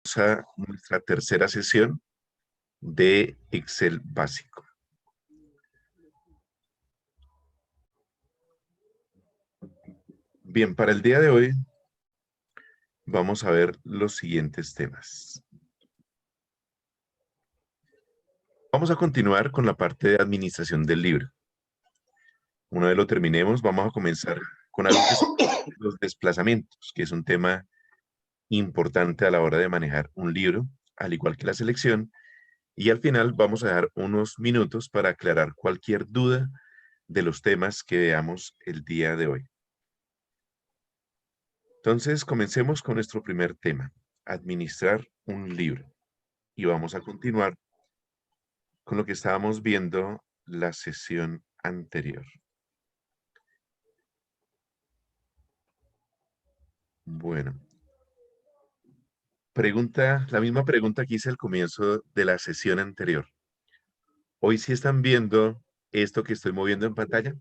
A nuestra tercera sesión de Excel básico. Bien, para el día de hoy vamos a ver los siguientes temas. Vamos a continuar con la parte de administración del libro. Una vez lo terminemos, vamos a comenzar con algo que son los desplazamientos, que es un tema importante a la hora de manejar un libro, al igual que la selección. Y al final vamos a dejar unos minutos para aclarar cualquier duda de los temas que veamos el día de hoy. Entonces, comencemos con nuestro primer tema, administrar un libro. Y vamos a continuar con lo que estábamos viendo la sesión anterior. Bueno, la misma pregunta que hice al comienzo de la sesión anterior. Hoy sí están viendo esto que estoy moviendo en pantalla.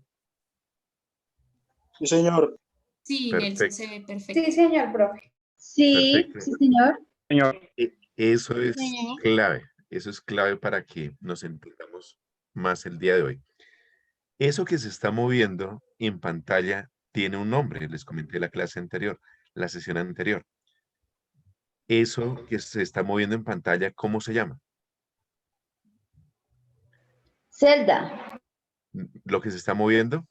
Sí, señor. Sí, Nelson, se Perfecto, ve perfecto. Sí, señor profe. Sí, perfecto. sí, señor. Señor. Eso es Sí. clave. Eso es clave para que nos entendamos más el día de hoy. Eso que se está moviendo en pantalla tiene un nombre, les comenté la clase anterior, la sesión anterior. Eso que se está moviendo en pantalla, ¿cómo se llama? Zelda. Lo que se está moviendo.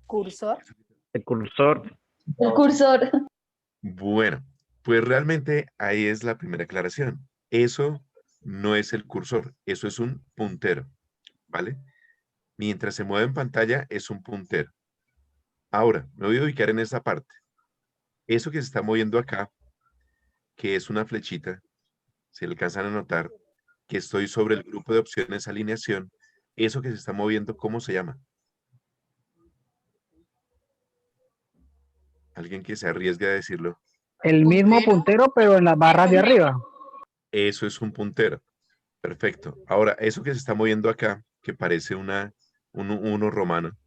Cursor. El cursor. El cursor. Bueno, pues realmente ahí es la primera aclaración. Eso no es el cursor, eso es un puntero, ¿vale? Mientras se mueve en pantalla es un puntero. Ahora, me voy a ubicar en esa parte. Eso que se está moviendo acá, que es una flechita, si alcanzan a notar que estoy sobre el grupo de opciones alineación, eso que se está moviendo, ¿cómo se llama? Alguien que se arriesgue a decirlo. El mismo puntero, pero en las barras de arriba. Eso es un puntero. Perfecto. Ahora, eso que se está moviendo acá, que parece un uno romano,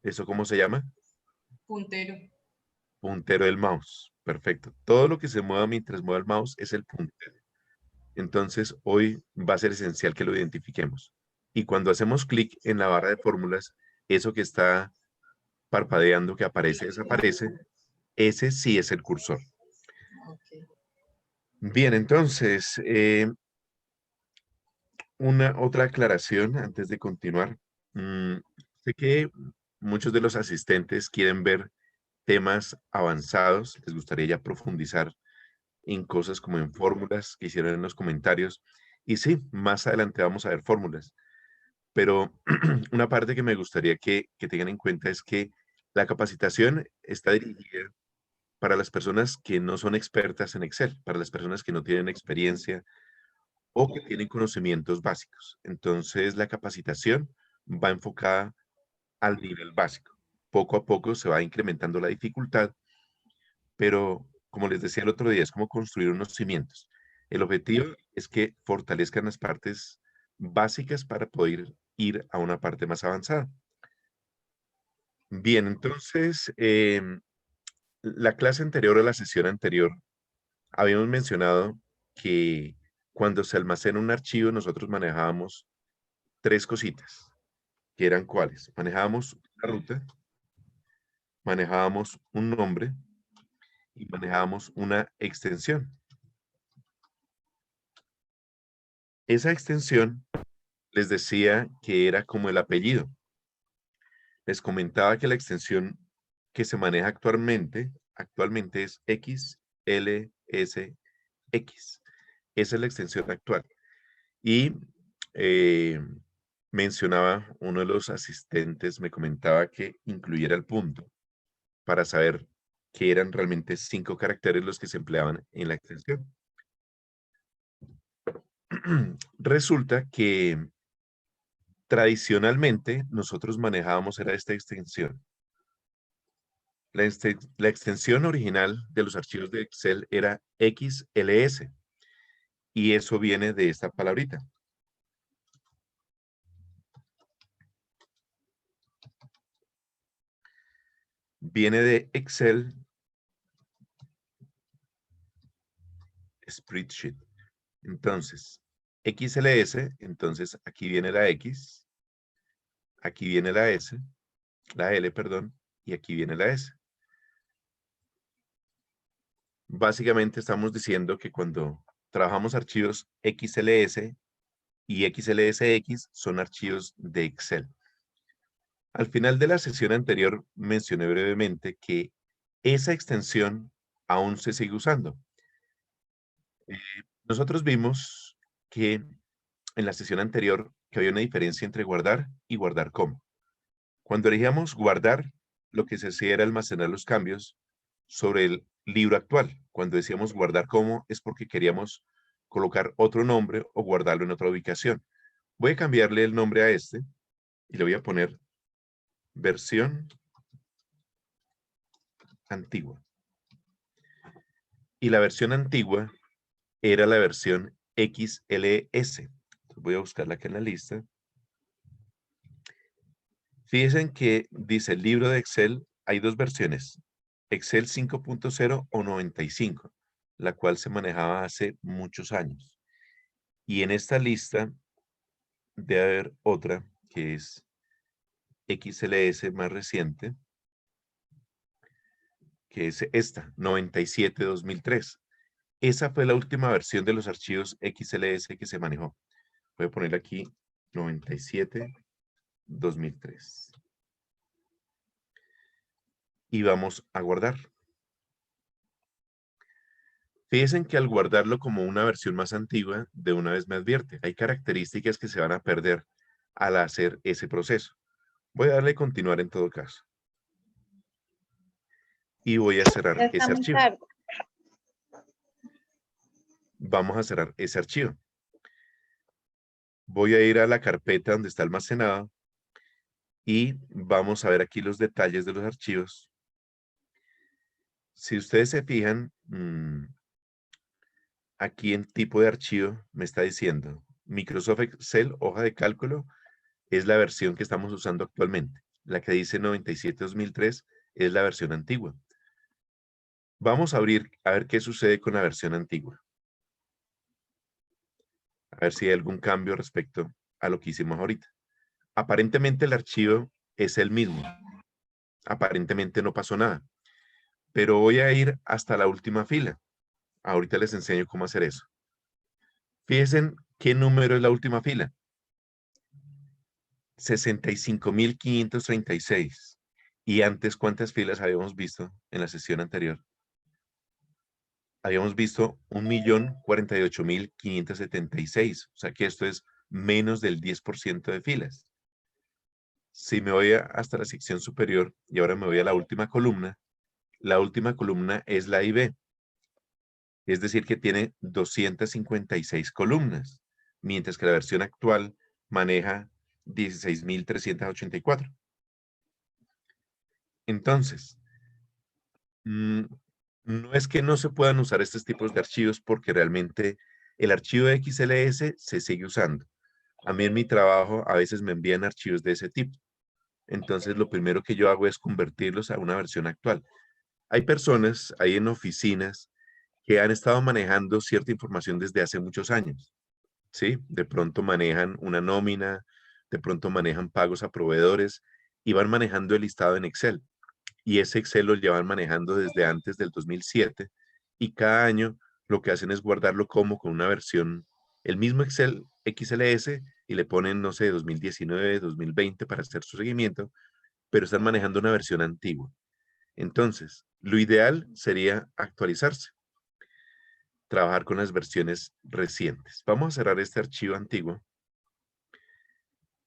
¿eso cómo se llama? Puntero. Puntero del mouse. Perfecto. Todo lo que se mueva mientras mueva el mouse es el puntero. Entonces, hoy va a ser esencial que lo identifiquemos. Y cuando hacemos clic en la barra de fórmulas, eso que está parpadeando, que aparece, desaparece, ese sí es el cursor. Bien, entonces, una otra aclaración antes de continuar. Sé que muchos de los asistentes quieren ver temas avanzados, les gustaría ya profundizar en cosas como en fórmulas que hicieron en los comentarios. Y sí, más adelante vamos a ver fórmulas. Pero una parte que me gustaría que tengan en cuenta es que la capacitación está dirigida para las personas que no son expertas en Excel, para las personas que no tienen experiencia o que tienen conocimientos básicos. Entonces, la capacitación va enfocada al nivel básico. Poco a poco se va incrementando la dificultad, pero como les decía el otro día, es como construir unos cimientos. El objetivo es que fortalezcan las partes básicas para poder ir a una parte más avanzada. Bien, entonces, la clase anterior o la sesión anterior, habíamos mencionado que cuando se almacena un archivo, nosotros manejábamos tres cositas, que eran cuáles. Manejábamos la ruta, manejábamos un nombre y manejábamos una extensión. Esa extensión les decía que era como el apellido. Les comentaba que la extensión que se maneja actualmente es XLSX. Esa es la extensión actual. Y eh, mencionaba, uno de los asistentes me comentaba que incluyera el punto para saber que eran realmente 5 caracteres los que se empleaban en la extensión. Resulta que tradicionalmente nosotros manejábamos era esta extensión. La extensión original de los archivos de Excel era XLS y eso viene de esta palabrita. Viene de Excel spreadsheet. Entonces, XLS, entonces aquí viene la X, aquí viene la S, la L, perdón, y aquí viene la S. Básicamente estamos diciendo que cuando trabajamos archivos XLS y XLSX son archivos de Excel. Al final de la sesión anterior mencioné brevemente que esa extensión aún se sigue usando. Nosotros vimos que en la sesión anterior que había una diferencia entre guardar y guardar como. Cuando elegíamos guardar, lo que se hacía era almacenar los cambios sobre el libro actual. Cuando decíamos guardar como es porque queríamos colocar otro nombre o guardarlo en otra ubicación. Voy a cambiarle el nombre a este y le voy a poner versión antigua. Y la versión antigua era la versión XLS. Voy a buscarla acá en la lista. Fíjense que dice el libro de Excel, hay dos versiones, Excel 5.0 o 95, la cual se manejaba hace muchos años. Y en esta lista debe haber otra que es XLS más reciente, que es esta, 97-2003. Esa fue la última versión de los archivos XLS que se manejó. Voy a poner aquí 97-2003. Y vamos a guardar. Fíjense que al guardarlo como una versión más antigua, de una vez me advierte, hay características que se van a perder al hacer ese proceso. Voy a darle a continuar en todo caso. Y voy a cerrar ese archivo. Vamos a cerrar ese archivo. Voy a ir a la carpeta donde está almacenado y vamos a ver aquí los detalles de los archivos. Si ustedes se fijan, aquí en tipo de archivo me está diciendo Microsoft Excel, hoja de cálculo, es la versión que estamos usando actualmente. La que dice 97-2003 es la versión antigua. Vamos a abrir a ver qué sucede con la versión antigua. A ver si hay algún cambio respecto a lo que hicimos ahorita. Aparentemente el archivo es el mismo. Aparentemente no pasó nada. Pero voy a ir hasta la última fila. Ahorita les enseño cómo hacer eso. Fíjense qué número es la última fila. 65.536. Y antes, ¿cuántas filas habíamos visto en la sesión anterior? Habíamos visto 1.048.576. O sea que esto es menos del 10% de filas. Si me voy hasta la sección superior y ahora me voy a la última columna es la IB. Es decir, que tiene 256 columnas, mientras que la versión actual maneja 16.384. Entonces, no es que no se puedan usar estos tipos de archivos porque realmente el archivo de XLS se sigue usando. A mí en mi trabajo a veces me envían archivos de ese tipo. Entonces, lo primero que yo hago es convertirlos a una versión actual. Hay personas ahí en oficinas que han estado manejando cierta información desde hace muchos años, ¿sí? De pronto manejan una nómina, de pronto manejan pagos a proveedores y van manejando el listado en Excel. Y ese Excel lo llevan manejando desde antes del 2007 y cada año lo que hacen es guardarlo como con una versión, el mismo Excel XLS y le ponen, no sé, 2019, 2020 para hacer su seguimiento, pero están manejando una versión antigua. Entonces, lo ideal sería actualizarse, trabajar con las versiones recientes. Vamos a cerrar este archivo antiguo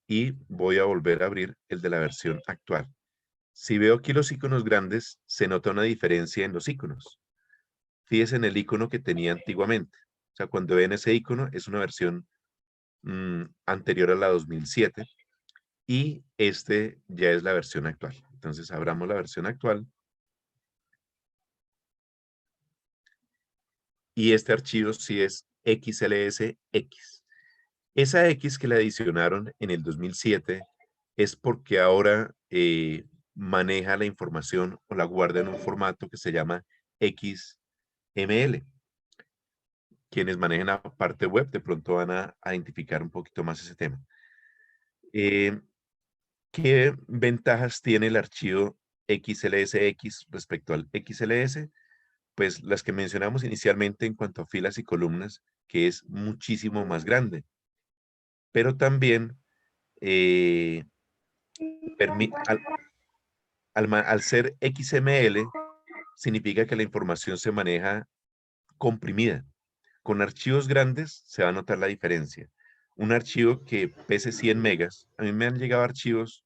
y voy a volver a abrir el de la versión actual. Si veo aquí los iconos grandes, se nota una diferencia en los iconos. Fíjense en el icono que tenía antiguamente. O sea, cuando ven ese icono, es una versión anterior a la 2007 y este ya es la versión actual. Entonces, abramos la versión actual. Y este archivo sí es XLSX. Esa X que le adicionaron en el 2007 es porque ahora maneja la información o la guarda en un formato que se llama XML. quienes manejen la parte web de pronto van a identificar un poquito más ese tema. ¿Qué ventajas tiene el archivo XLSX respecto al XLS? Pues las que mencionamos inicialmente en cuanto a filas y columnas, que es muchísimo más grande. Pero también al ser XML, significa que la información se maneja comprimida. Con archivos grandes se va a notar la diferencia. Un archivo que pese 100 megas, a mí me han llegado archivos,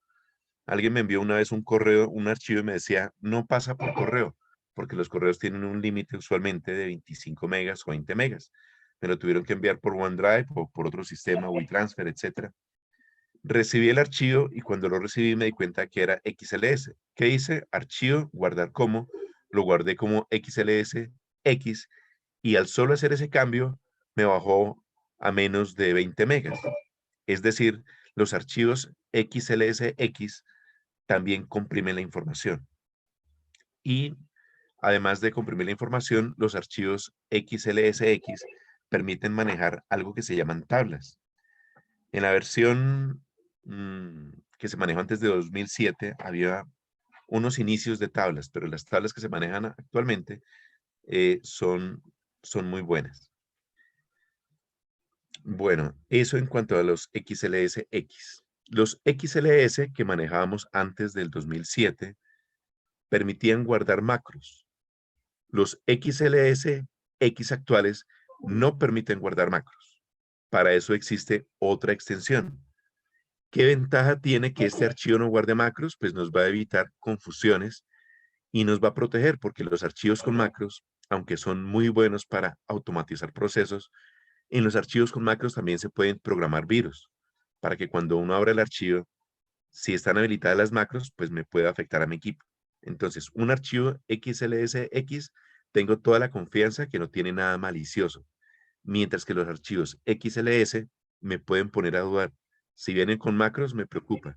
alguien me envió una vez un correo, un archivo y me decía, no pasa por correo, porque los correos tienen un límite usualmente de 25 megas o 20 megas. Me lo tuvieron que enviar por OneDrive o por otro sistema, WeTransfer, etc. Recibí el archivo y cuando lo recibí me di cuenta que era XLS. ¿Qué hice? Archivo, guardar como, lo guardé como XLS X y al solo hacer ese cambio me bajó a menos de 20 megas. Es decir, los archivos XLSX también comprimen la información. Y además de comprimir la información, los archivos XLSX permiten manejar algo que se llaman tablas. En la versión que se manejó antes de 2007, había unos inicios de tablas, pero las tablas que se manejan actualmente son muy buenas. Bueno, eso en cuanto a los XLSX. Los XLS que manejábamos antes del 2007 permitían guardar macros. Los XLSX actuales no permiten guardar macros. Para eso existe otra extensión. ¿Qué ventaja tiene que este archivo no guarde macros? Pues nos va a evitar confusiones y nos va a proteger porque los archivos con macros, aunque son muy buenos para automatizar procesos, en los archivos con macros también se pueden programar virus para que cuando uno abra el archivo, si están habilitadas las macros, pues me pueda afectar a mi equipo. Entonces, un archivo XLSX, tengo toda la confianza que no tiene nada malicioso, mientras que los archivos XLS me pueden poner a dudar. Si vienen con macros, me preocupa.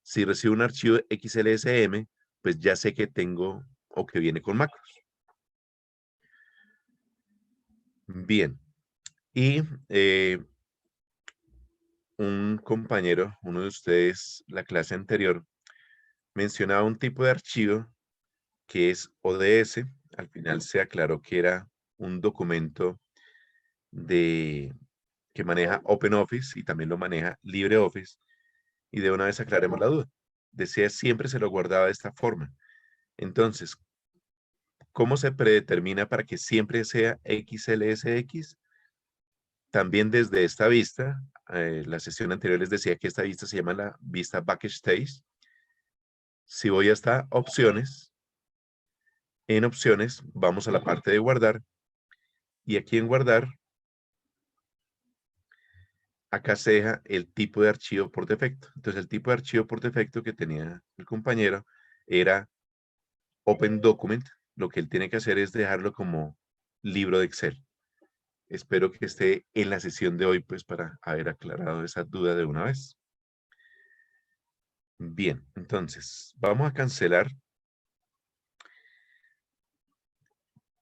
Si recibo un archivo XLSM, pues ya sé que tengo o que viene con macros. Bien. Y un compañero, uno de ustedes, la clase anterior, mencionaba un tipo de archivo que es ODS. Al final se aclaró que era un documento que maneja OpenOffice y también lo maneja LibreOffice. Y de una vez aclaremos la duda. Decía siempre se lo guardaba de esta forma. Entonces, ¿cómo se predetermina para que siempre sea XLSX? También desde esta vista, la sesión anterior les decía que esta vista se llama la vista Backstage. Si voy hasta opciones, en opciones vamos a la parte de guardar y aquí en guardar, acá se deja el tipo de archivo por defecto. Entonces el tipo de archivo por defecto que tenía el compañero era Open Document. Lo que él tiene que hacer es dejarlo como libro de Excel. Espero que esté en la sesión de hoy, pues, para haber aclarado esa duda de una vez. Bien, entonces, vamos a cancelar.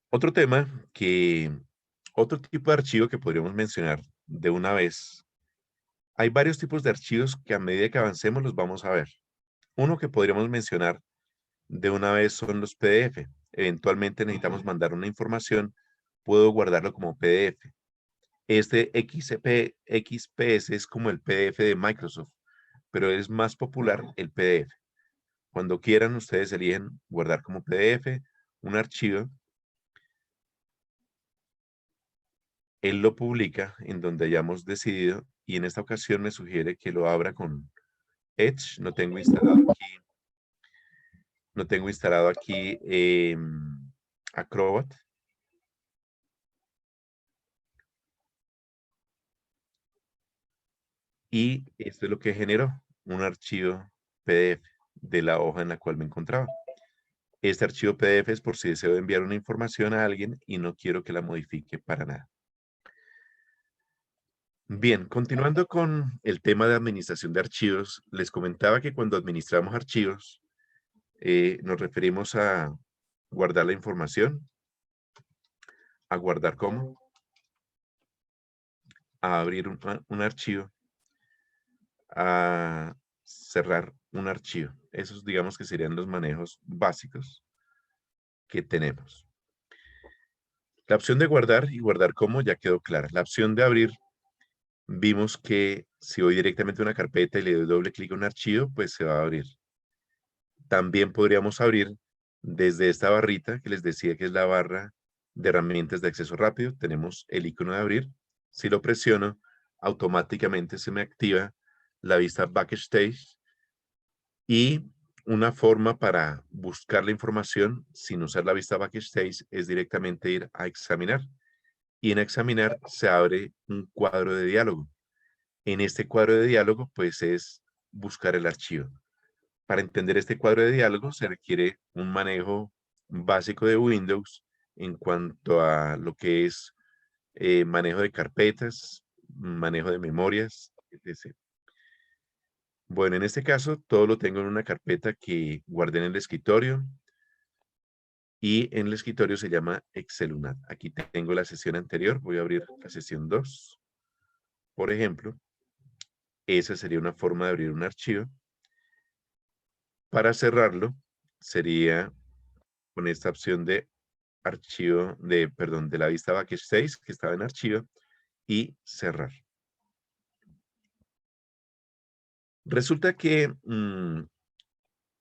Otro tema otro tipo de archivo que podríamos mencionar de una vez. Hay varios tipos de archivos que a medida que avancemos los vamos a ver. Uno que podríamos mencionar de una vez son los PDF. Eventualmente necesitamos mandar una información, puedo guardarlo como PDF. Este XPS es como el PDF de Microsoft, pero es más popular el PDF. Cuando quieran, ustedes eligen guardar como PDF un archivo. Él lo publica en donde hayamos decidido y en esta ocasión me sugiere que lo abra con Edge. No tengo instalado aquí Acrobat. Y esto es lo que generó, un archivo PDF de la hoja en la cual me encontraba. Este archivo PDF es por si deseo enviar una información a alguien y no quiero que la modifique para nada. Bien, continuando con el tema de administración de archivos, les comentaba que cuando administramos archivos, nos referimos a guardar la información, a guardar como, a abrir un archivo, a cerrar un archivo. Esos digamos que serían los manejos básicos que tenemos. La opción de guardar y guardar como ya quedó clara. La opción de abrir, vimos que si voy directamente a una carpeta y le doy doble clic a un archivo, pues se va a abrir. También podríamos abrir desde esta barrita que les decía que es la barra de herramientas de acceso rápido. Tenemos el icono de abrir. Si lo presiono, automáticamente se me activa la vista Backstage y una forma para buscar la información sin usar la vista Backstage es directamente ir a examinar. Y en examinar se abre un cuadro de diálogo. En este cuadro de diálogo, pues es buscar el archivo. Para entender este cuadro de diálogo se requiere un manejo básico de Windows en cuanto a lo que es manejo de carpetas, manejo de memorias, etc. Bueno, en este caso todo lo tengo en una carpeta que guardé en el escritorio y en el escritorio se llama Excelunat. Aquí tengo la sesión anterior, voy a abrir la sesión 2. Por ejemplo, esa sería una forma de abrir un archivo. Para cerrarlo sería con esta opción de archivo, de la vista Backstage que estaba en archivo y cerrar. Resulta que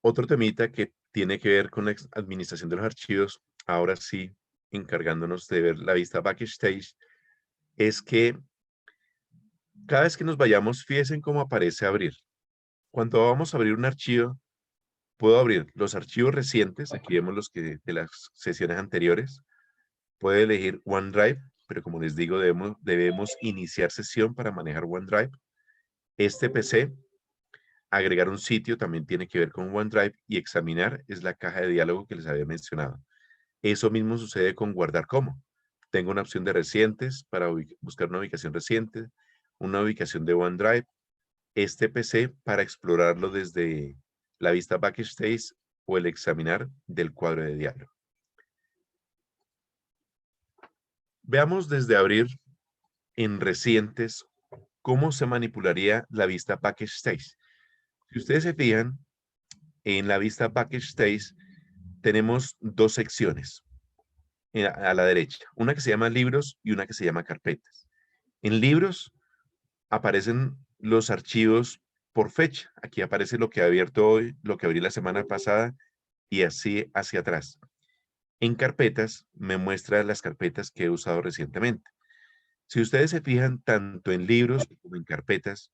otro temita que tiene que ver con la administración de los archivos, ahora sí, encargándonos de ver la vista Backstage, es que cada vez que nos vayamos, fíjense cómo aparece abrir. Cuando vamos a abrir un archivo, puedo abrir los archivos recientes, aquí vemos los que de las sesiones anteriores, puede elegir OneDrive, pero como les digo, debemos iniciar sesión para manejar OneDrive. Este PC, agregar un sitio también tiene que ver con OneDrive y examinar es la caja de diálogo que les había mencionado. Eso mismo sucede con guardar como. Tengo una opción de recientes para buscar una ubicación reciente, una ubicación de OneDrive, este PC para explorarlo desde la vista Backstage o el examinar del cuadro de diálogo. Veamos desde abrir en recientes cómo se manipularía la vista Backstage. Si ustedes se fijan, en la vista Backstage tenemos dos secciones a la derecha, una que se llama libros y una que se llama carpetas. En libros aparecen los archivos por fecha. Aquí aparece lo que he abierto hoy, lo que abrí la semana pasada y así hacia atrás. En carpetas me muestra las carpetas que he usado recientemente. Si ustedes se fijan tanto en libros como en carpetas,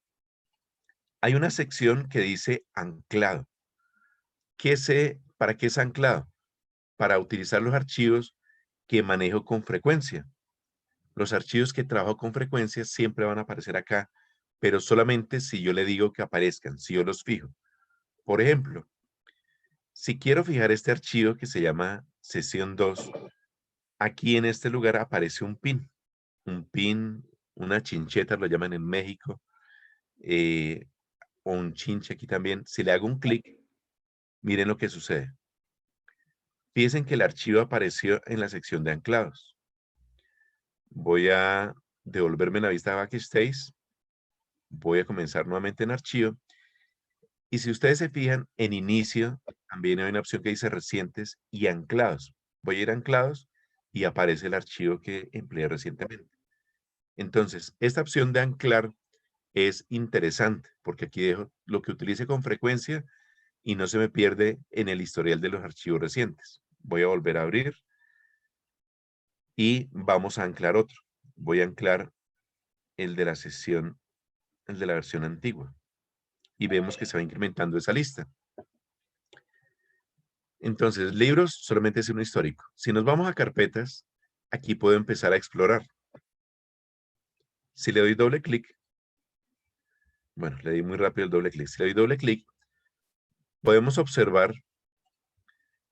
hay una sección que dice anclado. ¿Para qué es anclado? Para utilizar los archivos que manejo con frecuencia. Los archivos que trabajo con frecuencia siempre van a aparecer acá, pero solamente si yo le digo que aparezcan, si yo los fijo. Por ejemplo, si quiero fijar este archivo que se llama sesión 2, aquí en este lugar aparece un pin. Un pin, una chincheta, lo llaman en México, o un chinche aquí también. Si le hago un clic, miren lo que sucede. Fíjense que el archivo apareció en la sección de anclados. Voy a devolverme en la vista Backstage. Voy a comenzar nuevamente en archivo. Y si ustedes se fijan, en inicio también hay una opción que dice recientes y anclados. Voy a ir a anclados y aparece el archivo que empleé recientemente. Entonces, esta opción de anclar es interesante porque aquí dejo lo que utilice con frecuencia y no se me pierde en el historial de los archivos recientes. Voy a volver a abrir y vamos a anclar otro. Voy a anclar el de la sesión, el de la versión antigua. Y vemos que se va incrementando esa lista. Entonces, libros solamente es un histórico. Si nos vamos a carpetas, aquí puedo empezar a explorar. Si le doy doble clic, bueno, le di muy rápido el doble clic. Si le doy doble clic, podemos observar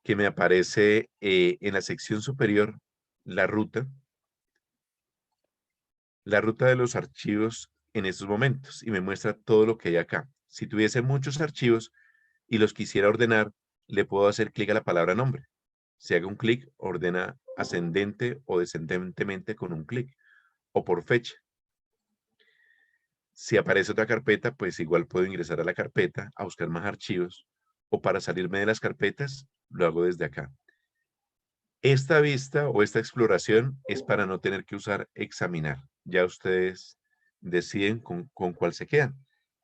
que me aparece en la sección superior la ruta de los archivos en estos momentos y me muestra todo lo que hay acá. Si tuviese muchos archivos y los quisiera ordenar, le puedo hacer clic a la palabra nombre. Si hago un clic, ordena ascendente o descendentemente con un clic o por fecha. Si aparece otra carpeta, pues igual puedo ingresar a la carpeta, a buscar más archivos, o para salirme de las carpetas, lo hago desde acá. Esta vista o esta exploración es para no tener que usar examinar. Ya ustedes deciden con cuál se quedan.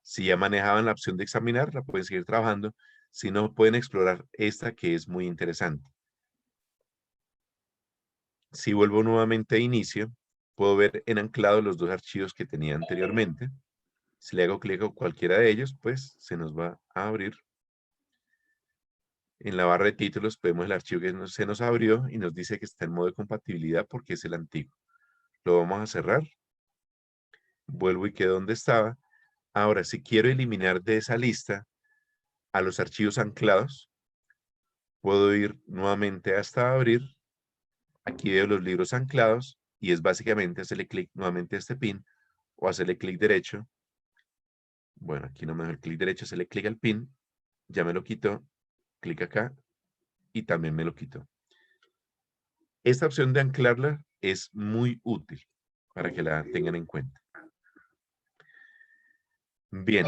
Si ya manejaban la opción de examinar, la pueden seguir trabajando. Si no, pueden explorar esta que es muy interesante. Si vuelvo nuevamente a inicio, puedo ver en anclado los dos archivos que tenía anteriormente. Si le hago clic a cualquiera de ellos, pues se nos va a abrir. En la barra de títulos vemos el archivo que se nos abrió y nos dice que está en modo de compatibilidad porque es el antiguo. Lo vamos a cerrar. Vuelvo y quedo donde estaba. Ahora, si quiero eliminar de esa lista a los archivos anclados, puedo ir nuevamente hasta abrir. Aquí veo los libros anclados y es básicamente hacerle clic nuevamente a este pin o hacerle clic derecho. Bueno, aquí no me dejo el clic derecho, hacerle clic al pin. Ya me lo quitó. Clic acá y también me lo quitó. Esta opción de anclarla es muy útil para que la tengan en cuenta. Bien,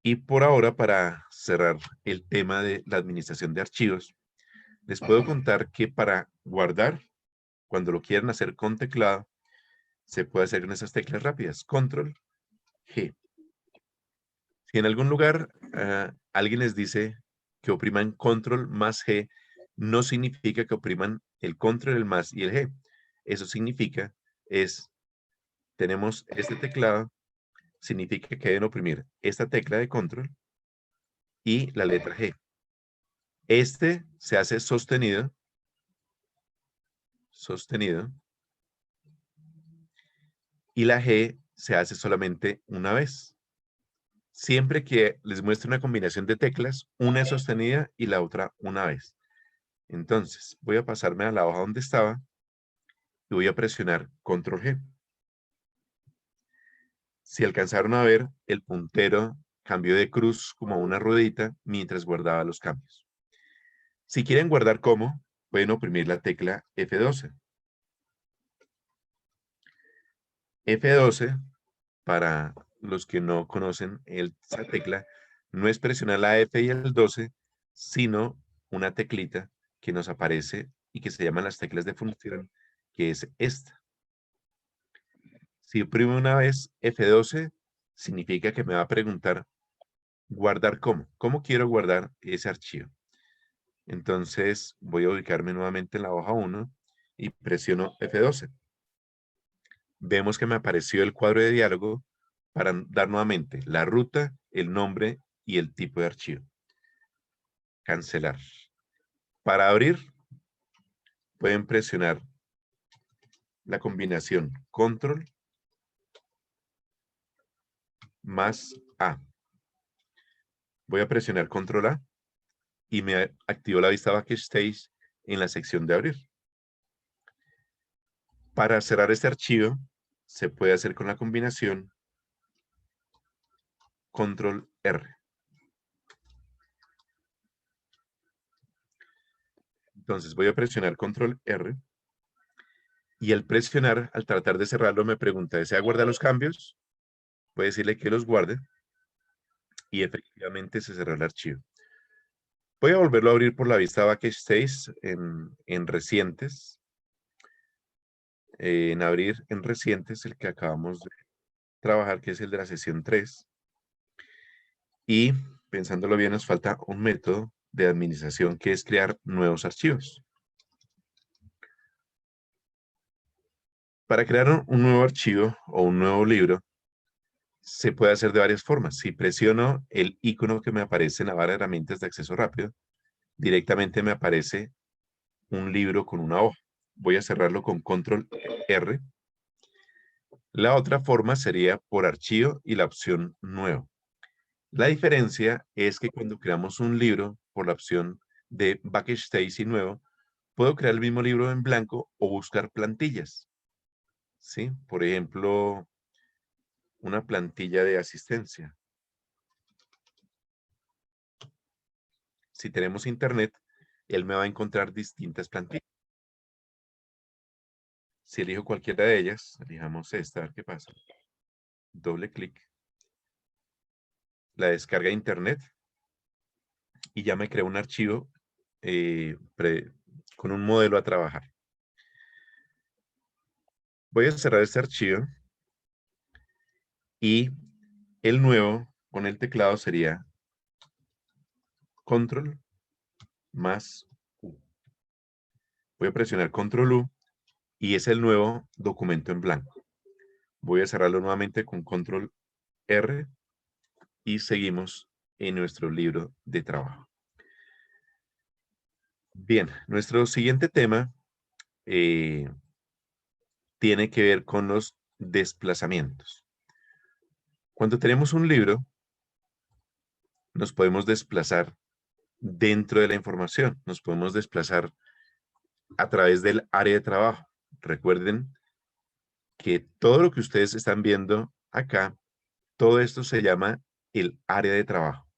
y por ahora, para cerrar el tema de la administración de archivos, les puedo contar que para guardar, cuando lo quieran hacer con teclado, se puede hacer con esas teclas rápidas, Control G. Si en algún lugar alguien les dice que opriman Control más G, no significa que opriman el Control, el más y el G. Eso significa tenemos este teclado, significa que deben oprimir esta tecla de Control y la letra G. Este se hace sostenido, y la G se hace solamente una vez. Siempre que les muestre una combinación de teclas, una es sostenida y la otra una vez. Entonces, voy a pasarme a la hoja donde estaba y voy a presionar Control G. Si alcanzaron a ver, el puntero cambió de cruz como una ruedita mientras guardaba los cambios. Si quieren guardar como, pueden oprimir la tecla F12. F12, para los que no conocen esa tecla, no es presionar la F y el 12, sino una teclita que nos aparece y que se llaman las teclas de función, que es esta. Si oprimo una vez F12, significa que me va a preguntar guardar cómo. ¿Cómo quiero guardar ese archivo? Entonces voy a ubicarme nuevamente en la hoja 1 y presiono F12. Vemos que me apareció el cuadro de diálogo para dar nuevamente la ruta, el nombre y el tipo de archivo. Cancelar. Para abrir, pueden presionar la combinación Control más A. Voy a presionar Control A y me activó la vista Backstage en la sección de abrir. Para cerrar este archivo, se puede hacer con la combinación Control R. Entonces voy a presionar Control R y al presionar, al tratar de cerrarlo, me pregunta, ¿desea guardar los cambios? Puede decirle que los guarde y efectivamente se cerró el archivo. Voy a volverlo a abrir por la vista Backstage en recientes. En abrir en recientes, el que acabamos de trabajar, que es el de la sesión 3. Y pensándolo bien, nos falta un método de administración que es crear nuevos archivos. Para crear un nuevo archivo o un nuevo libro, se puede hacer de varias formas. Si presiono el icono que me aparece en la barra de herramientas de acceso rápido, directamente me aparece un libro con una hoja. Voy a cerrarlo con Control R. La otra forma sería por archivo y la opción nuevo. La diferencia es que cuando creamos un libro por la opción de Backstage y nuevo, puedo crear el mismo libro en blanco o buscar plantillas. ¿Sí? Por ejemplo, una plantilla de asistencia. Si tenemos internet, él me va a encontrar distintas plantillas. Si elijo cualquiera de ellas, elijamos esta, a ver qué pasa. doble clic, la descarga de internet y ya me creó un archivo con un modelo a trabajar. Voy a cerrar este archivo y el nuevo con el teclado sería Control más U. Voy a presionar Control U y es el nuevo documento en blanco. Voy a cerrarlo nuevamente con Control R y seguimos en nuestro libro de trabajo. Bien, nuestro siguiente tema tiene que ver con los desplazamientos. Cuando tenemos un libro, nos podemos desplazar dentro de la información, nos podemos desplazar a través del área de trabajo. Recuerden que todo lo que ustedes están viendo acá, todo esto se llama el área de trabajo.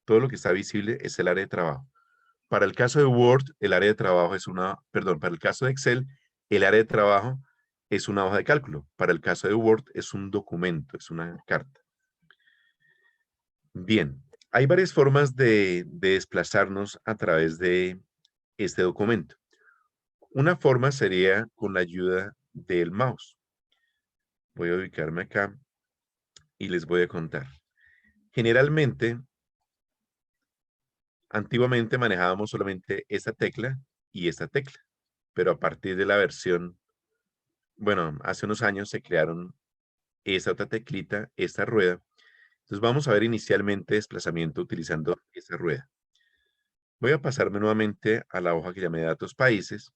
Todo lo que está visible es el área de trabajo. Para el caso de Word, el área de trabajo es para el caso de Excel, el área de trabajo es una hoja de cálculo. Para el caso de Word es un documento, es una carta. Bien, hay varias formas de desplazarnos a través de este documento. Una forma sería con la ayuda del mouse. Voy a ubicarme acá y les voy a contar. Generalmente, antiguamente manejábamos solamente esta tecla y esta tecla, pero a partir de la versión, bueno, hace unos años se crearon esta otra teclita, esta rueda. Entonces vamos a ver inicialmente desplazamiento utilizando esa rueda. Voy a pasarme nuevamente a la hoja que llamé datos países.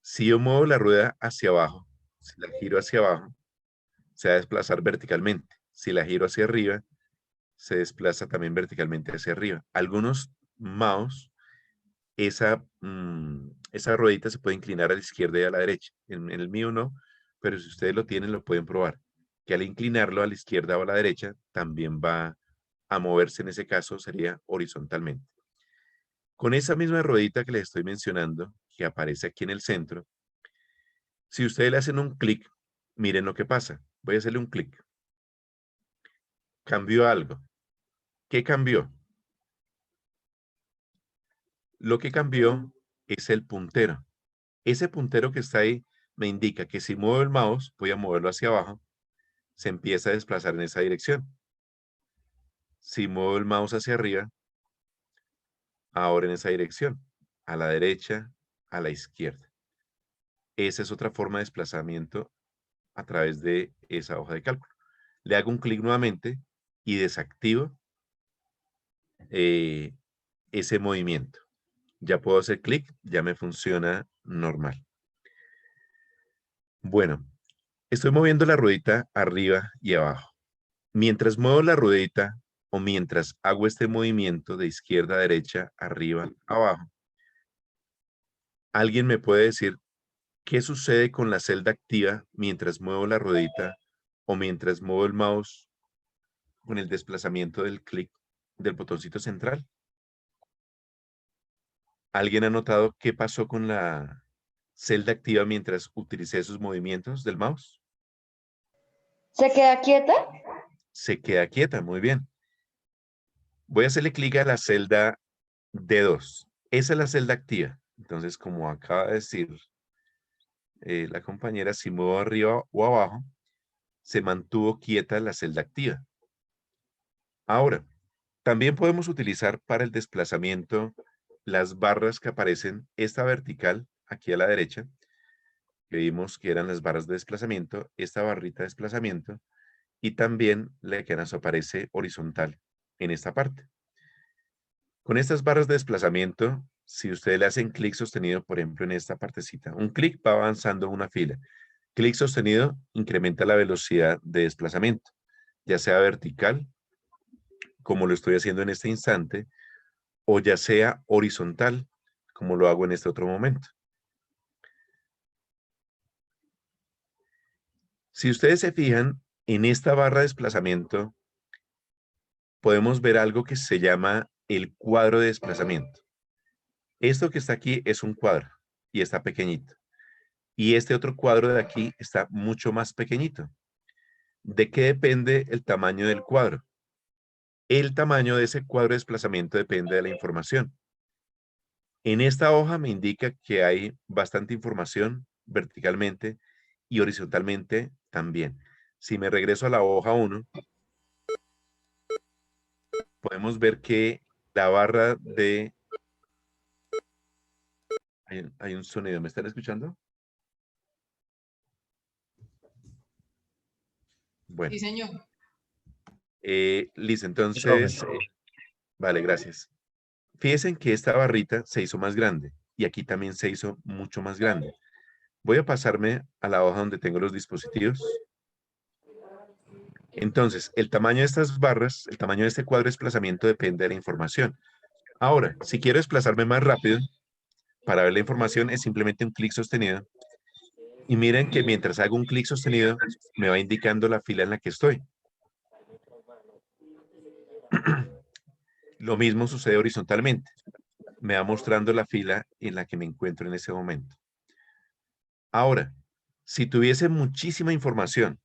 Si yo muevo la rueda hacia abajo, si la giro hacia abajo, se va a desplazar verticalmente. Si la giro hacia arriba, se desplaza también verticalmente hacia arriba. Algunos mouse, esa ruedita se puede inclinar a la izquierda y a la derecha. En el mío no, pero si ustedes lo tienen, lo pueden probar. Que al inclinarlo a la izquierda o a la derecha, también va a moverse, en ese caso sería horizontalmente. Con esa misma ruedita que les estoy mencionando, que aparece aquí en el centro, si ustedes le hacen un clic, miren lo que pasa. Voy a hacerle un clic. Cambió algo. ¿Qué cambió? Lo que cambió es el puntero. Ese puntero que está ahí me indica que si muevo el mouse, voy a moverlo hacia abajo, se empieza a desplazar en esa dirección. Si muevo el mouse hacia arriba, ahora en esa dirección, a la derecha, a la izquierda. Esa es otra forma de desplazamiento a través de esa hoja de cálculo. Le hago un clic nuevamente y desactivo ese movimiento. Ya puedo hacer clic, ya me funciona normal. Bueno, estoy moviendo la ruedita arriba y abajo. Mientras muevo la ruedita o mientras hago este movimiento de izquierda a derecha, arriba, abajo, ¿alguien me puede decir qué sucede con la celda activa mientras muevo la ruedita o mientras muevo el mouse con el desplazamiento del clic del botoncito central? ¿Alguien ha notado qué pasó con la celda activa mientras utilicé esos movimientos del mouse? ¿Se queda quieta? Se queda quieta, muy bien. Voy a hacerle clic a la celda D2. Esa es la celda activa. Entonces, como acaba de decir la compañera, si muevo arriba o abajo, se mantuvo quieta la celda activa. Ahora, también podemos utilizar para el desplazamiento las barras que aparecen, esta vertical aquí a la derecha, que vimos que eran las barras de desplazamiento, esta barrita de desplazamiento, y también la que nos aparece horizontal en esta parte. Con estas barras de desplazamiento, si ustedes le hacen clic sostenido, por ejemplo, en esta partecita, un clic va avanzando una fila. Clic sostenido incrementa la velocidad de desplazamiento, ya sea vertical, como lo estoy haciendo en este instante, o ya sea horizontal, como lo hago en este otro momento. Si ustedes se fijan, en esta barra de desplazamiento, podemos ver algo que se llama el cuadro de desplazamiento. Esto que está aquí es un cuadro y está pequeñito. Y este otro cuadro de aquí está mucho más pequeñito. ¿De qué depende el tamaño del cuadro? El tamaño de ese cuadro de desplazamiento depende de la información. En esta hoja me indica que hay bastante información verticalmente y horizontalmente también. Si me regreso a la hoja 1, podemos ver que la barra de... Hay un sonido, ¿me están escuchando? Bueno, Sí, señor. listo, entonces, vale, gracias. Fíjense que esta barrita se hizo más grande y aquí también se hizo mucho más grande. Voy a pasarme a la hoja donde tengo los dispositivos. Entonces, el tamaño de estas barras, el tamaño de este cuadro de desplazamiento depende de la información. Ahora, si quiero desplazarme más rápido para ver la información, es simplemente un clic sostenido. Y miren que mientras hago un clic sostenido, me va indicando la fila en la que estoy. Lo mismo sucede horizontalmente. Me va mostrando la fila en la que me encuentro en ese momento. Ahora, si tuviese muchísima información,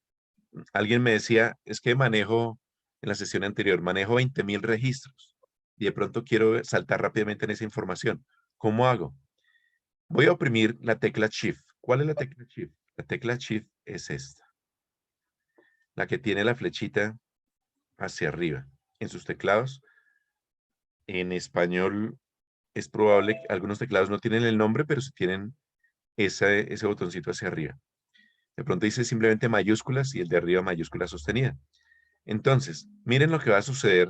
alguien me decía, es que manejo, en la sesión anterior, manejo 20.000 registros y de pronto quiero saltar rápidamente en esa información. ¿Cómo hago? Voy a oprimir la tecla Shift. ¿Cuál es la tecla Shift? La tecla Shift es esta, la que tiene la flechita hacia arriba. En sus teclados, en español, es probable que algunos teclados no tienen el nombre, pero sí tienen ese botoncito hacia arriba. De pronto dice simplemente mayúsculas y el de arriba mayúscula sostenida. Entonces, miren lo que va a suceder.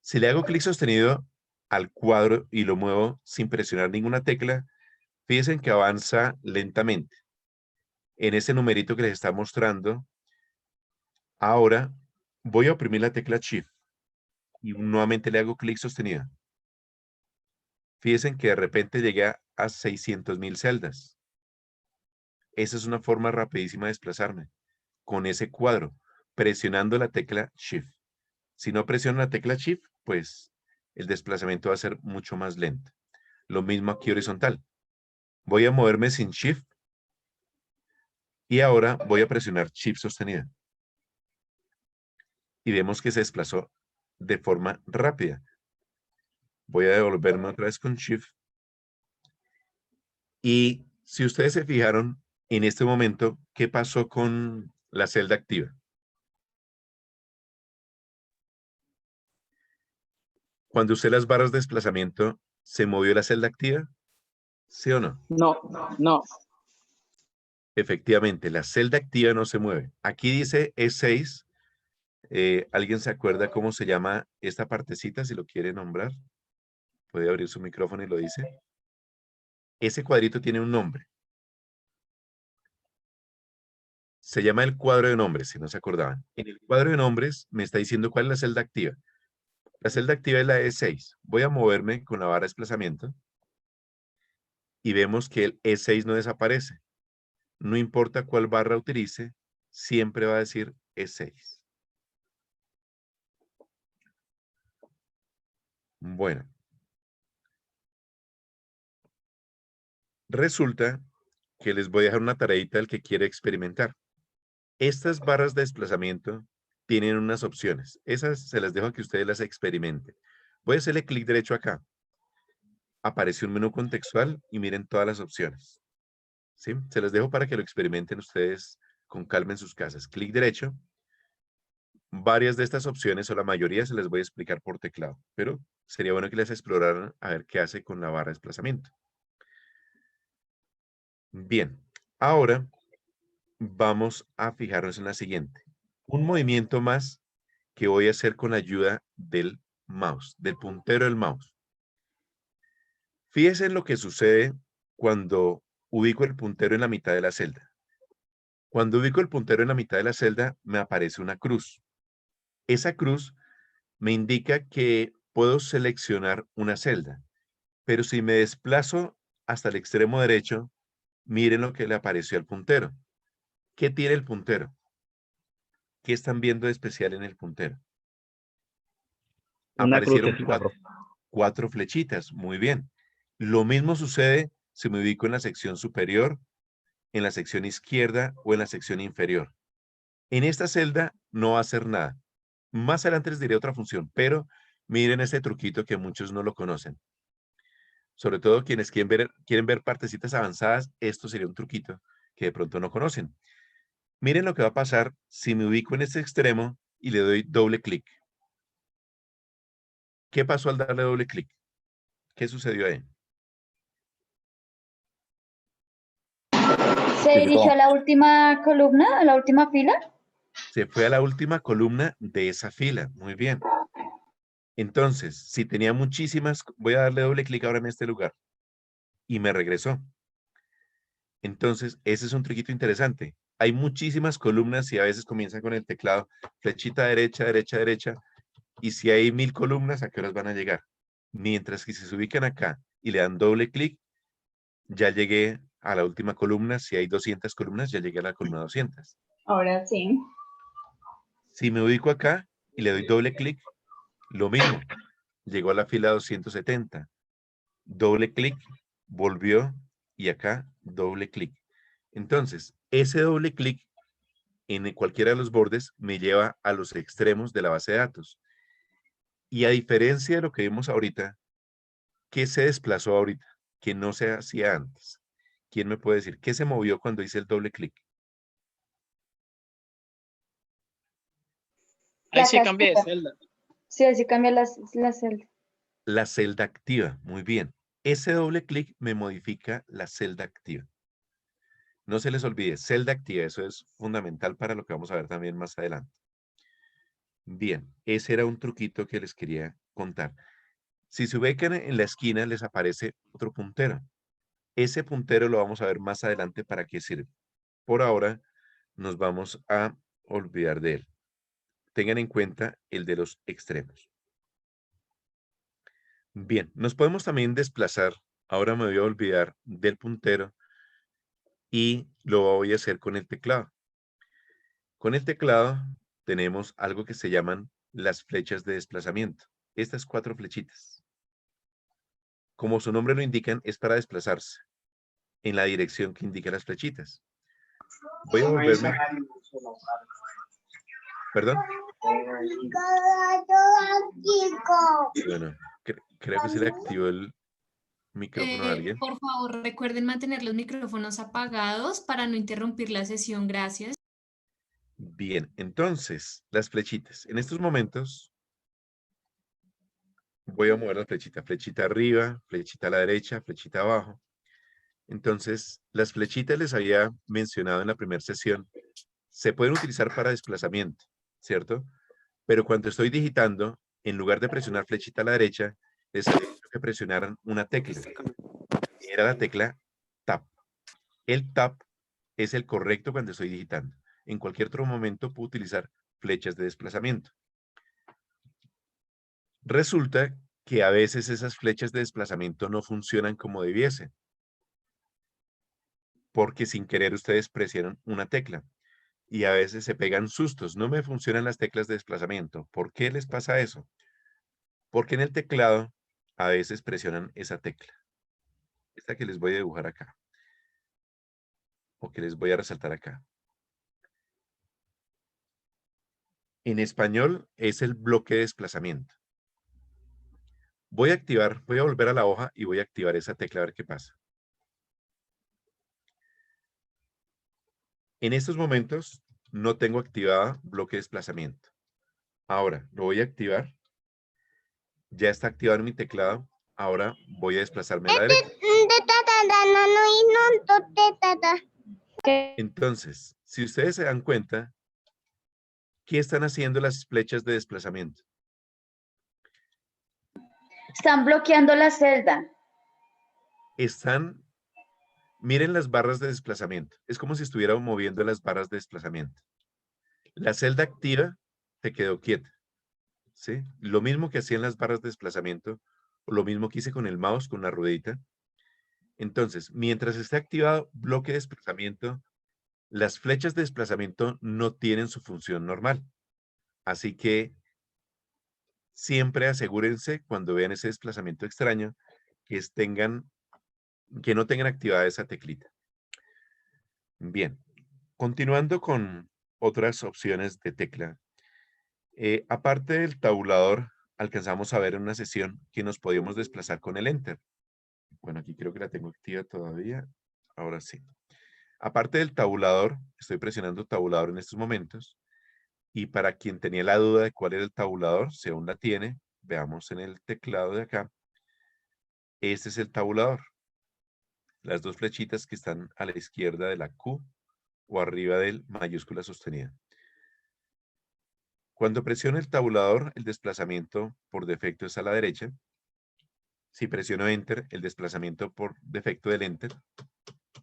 Si le hago clic sostenido al cuadro y lo muevo sin presionar ninguna tecla, fíjense que avanza lentamente. En ese numerito que les está mostrando, ahora voy a oprimir la tecla Shift y nuevamente le hago clic sostenido. Fíjense que de repente llegué a 600.000 celdas. Esa es una forma rapidísima de desplazarme con ese cuadro, presionando la tecla Shift. Si no presiono la tecla Shift, pues el desplazamiento va a ser mucho más lento. Lo mismo aquí horizontal. Voy a moverme sin Shift y ahora voy a presionar Shift sostenido. Y vemos que se desplazó de forma rápida. Voy a devolverme otra vez con Shift. Y si ustedes se fijaron en este momento, ¿qué pasó con la celda activa? Cuando usé las barras de desplazamiento, ¿se movió la celda activa? ¿Sí o no? No, no. Efectivamente, la celda activa no se mueve. Aquí dice E6. ¿Alguien se acuerda cómo se llama esta partecita? Si lo quiere nombrar, puede abrir su micrófono y lo dice. Ese cuadrito tiene un nombre. Se llama el cuadro de nombres, si no se acordaban. En el cuadro de nombres me está diciendo cuál es la celda activa. La celda activa es la E6. Voy a moverme con la barra de desplazamiento y vemos que el E6 no desaparece. No importa cuál barra utilice, siempre va a decir E6. Bueno. Resulta que les voy a dejar una tareita al que quiere experimentar. Estas barras de desplazamiento tienen unas opciones. Esas se las dejo a que ustedes las experimenten. Voy a hacerle clic derecho acá. Aparece un menú contextual y miren todas las opciones. ¿Sí? Se las dejo para que lo experimenten ustedes con calma en sus casas. Clic derecho. Varias de estas opciones o la mayoría se las voy a explicar por teclado, pero sería bueno que las exploraran a ver qué hace con la barra de desplazamiento. Bien, ahora vamos a fijarnos en la siguiente. Un movimiento más que voy a hacer con la ayuda del mouse, del puntero del mouse. Fíjense en lo que sucede cuando ubico el puntero en la mitad de la celda. Cuando ubico el puntero en la mitad de la celda, me aparece una cruz. Esa cruz me indica que puedo seleccionar una celda, pero si me desplazo hasta el extremo derecho, miren lo que le apareció al puntero. ¿Qué tiene el puntero? ¿Qué están viendo de especial en el puntero? Una Aparecieron crucecita, profe. cuatro flechitas. Muy bien. Lo mismo sucede si me ubico en la sección superior, en la sección izquierda o en la sección inferior. En esta celda no va a hacer nada. Más adelante les diré otra función, pero miren este truquito que muchos no lo conocen. Sobre todo quienes quieren ver partecitas avanzadas, esto sería un truquito que de pronto no conocen. Miren lo que va a pasar si me ubico en este extremo y le doy doble clic. ¿Qué pasó al darle doble clic? ¿Qué sucedió ahí? ¿Se dirigió a la última columna, a la última fila? Se fue a la última columna de esa fila. Muy bien. Entonces, si tenía muchísimas, voy a darle doble clic ahora en este lugar. Y me regresó. Entonces, ese es un truquito interesante. Hay muchísimas columnas y a veces comienzan con el teclado flechita derecha, derecha, derecha. Y si hay 1000 columnas, ¿a qué horas van a llegar? Mientras que si se ubican acá y le dan doble clic, ya llegué a la última columna. Si hay 200 columnas, ya llegué a la columna 200. Ahora sí. Si me ubico acá y le doy doble clic, lo mismo. Llegó a la fila 270. Doble clic, volvió y acá doble clic. Entonces, ese doble clic en cualquiera de los bordes me lleva a los extremos de la base de datos. Y a diferencia de lo que vimos ahorita, ¿qué se desplazó ahorita? Que no se hacía antes. ¿Quién me puede decir qué se movió cuando hice el doble clic? Ahí sí cambié de celda. Sí, así cambia la celda. La celda activa. Muy bien. Ese doble clic me modifica la celda activa. No se les olvide, celda activa, eso es fundamental para lo que vamos a ver también más adelante. Bien, ese era un truquito que les quería contar. Si se ubican en la esquina, les aparece otro puntero. Ese puntero lo vamos a ver más adelante para qué sirve. Por ahora, nos vamos a olvidar de él. Tengan en cuenta el de los extremos. Bien, nos podemos también desplazar. Ahora me voy a olvidar del puntero y lo voy a hacer con el teclado. Con el teclado tenemos algo que se llaman las flechas de desplazamiento. Estas 4 flechitas. Como su nombre lo indican, es para desplazarse en la dirección que indican las flechitas. Voy a volverme. ¿Perdón? Bueno, creo que se le activó el micrófono a alguien. Por favor, recuerden mantener los micrófonos apagados para no interrumpir la sesión. Gracias. Bien, entonces, las flechitas. En estos momentos, voy a mover la flechita. Flechita arriba, flechita a la derecha, flechita abajo. Entonces, las flechitas les había mencionado en la primera sesión, se pueden utilizar para desplazamiento, ¿cierto? Pero cuando estoy digitando, en lugar de presionar flechita a la derecha, les había dicho que presionaran una tecla. Era la tecla Tab. El Tab es el correcto cuando estoy digitando. En cualquier otro momento puedo utilizar flechas de desplazamiento. Resulta que a veces esas flechas de desplazamiento no funcionan como debiesen, porque sin querer ustedes presionan una tecla y a veces se pegan sustos. No me funcionan las teclas de desplazamiento. ¿Por qué les pasa eso? Porque en el teclado a veces presionan esa tecla. Esta que les voy a dibujar acá. O que les voy a resaltar acá. En español es el bloque de desplazamiento. Voy a volver a la hoja y voy a activar esa tecla a ver qué pasa. En estos momentos no tengo activada bloque de desplazamiento. Ahora lo voy a activar. Ya está activado en mi teclado. Ahora voy a desplazarme a la derecha. Entonces, si ustedes se dan cuenta, ¿qué están haciendo las flechas de desplazamiento? Están bloqueando la celda. Miren las barras de desplazamiento. Es como si estuviera moviendo las barras de desplazamiento. La celda activa te quedó quieta. ¿Sí? Lo mismo que hacían las barras de desplazamiento, o lo mismo que hice con el mouse, con la ruedita. Entonces, mientras esté activado bloque de desplazamiento, las flechas de desplazamiento no tienen su función normal. Así que siempre asegúrense cuando vean ese desplazamiento extraño que no tengan activada esa teclita. Bien, continuando con otras opciones de tecla. Aparte del tabulador, alcanzamos a ver en una sesión que nos podíamos desplazar con el Enter. Bueno, aquí creo que la tengo activa todavía. Ahora sí. Aparte del tabulador, estoy presionando tabulador en estos momentos. Y para quien tenía la duda de cuál era el tabulador, si aún la tiene, veamos en el teclado de acá. Este es el tabulador. Las dos flechitas que están a la izquierda de la Q o arriba del mayúscula sostenida. Cuando presiono el tabulador, el desplazamiento por defecto es a la derecha. Si presiono Enter, el desplazamiento por defecto del Enter,